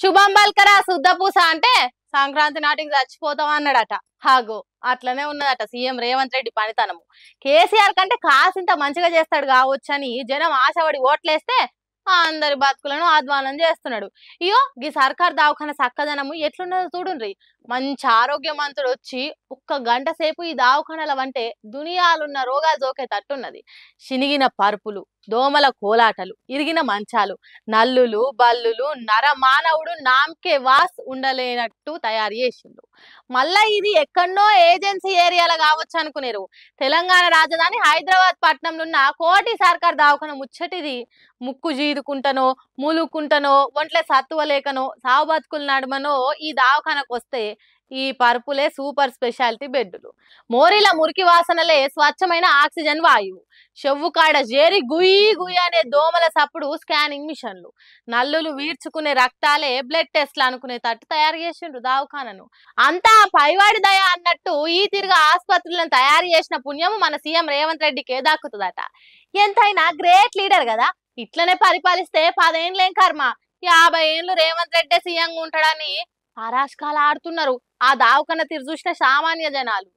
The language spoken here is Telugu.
శుభం బల్కరా శుద్ధపూస అంటే సంక్రాంతి నాటికి చచ్చిపోతాం అన్నాడట. హాగో అట్లనే ఉన్నదట సీఎం రేవంత్ రెడ్డి పనితనము. కేసీఆర్ కంటే కాసింత మంచిగా చేస్తాడు కావచ్చని జనం ఆశపడి ఓట్లేస్తే అందరి బతుకులను ఆద్వానం చేస్తున్నాడు. ఇయో గీ సర్కార్ దవాఖాన సక్కదనము ఎట్లున్నదో చూడుండ్రి. మంచి ఆరోగ్యవంతుడు వచ్చి ఒక్క గంట సేపు ఈ దవాఖానల వంటే దునియాలున్న రోగాలు జోకే తట్టున్నది. చినిగిన పరుపులు, దోమల కోలాటలు, ఇరిగిన మంచాలు, నల్లులు బల్లులు నర మానవుడు నామ్కే వాస్ ఉండలేనట్టు తయారు చేసిండు. మళ్ళా ఇది ఎక్కడనో ఏజెన్సీ ఏరియాలో కావచ్చు అనుకునేరు. తెలంగాణ రాజధాని హైదరాబాద్ పట్టణంలో ఉన్న కోటి సర్కార్ దవాఖాన ముచ్చటిది. ముక్కు జీదుకుంటనో మూలుకుంటనో ఒంట్లే సత్తువ లేకనో సావు బతుకుల నడుమనో ఈ దవాఖానకు వస్తే ఈ పరుపులే సూపర్ స్పెషాలిటీ బెడ్డులు. మోరిల మురికి వాసనలే స్వచ్ఛమైన ఆక్సిజన్ వాయువు. చెవ్వు కాడ జేరి గుయి గుయి అనే దోమల సప్పుడు స్కానింగ్ మిషన్లు. నల్లులు వీర్చుకునే రక్తాలే బ్లడ్ టెస్ట్లు అనుకునే తట్టు తయారు చేసిండ్రు దవాఖానను. అంతా పైవాడి దయ అన్నట్టు ఈ తిరిగి ఆసుపత్రులను తయారు చేసిన పుణ్యము మన సీఎం రేవంత్ రెడ్డికే దక్కుతుందట. ఎంతైనా గ్రేట్ లీడర్ కదా. ఇట్లనే పరిపాలిస్తే 10 ఏళ్ళేం కర్మ, 50 ఏళ్ళు రేవంత్ రెడ్డి సీఎంగా ఉంటాడని పరాశకాలు ఆడుతున్నారు ఆ దావకన్న తీరు చూసిన సామాన్య జనాలు.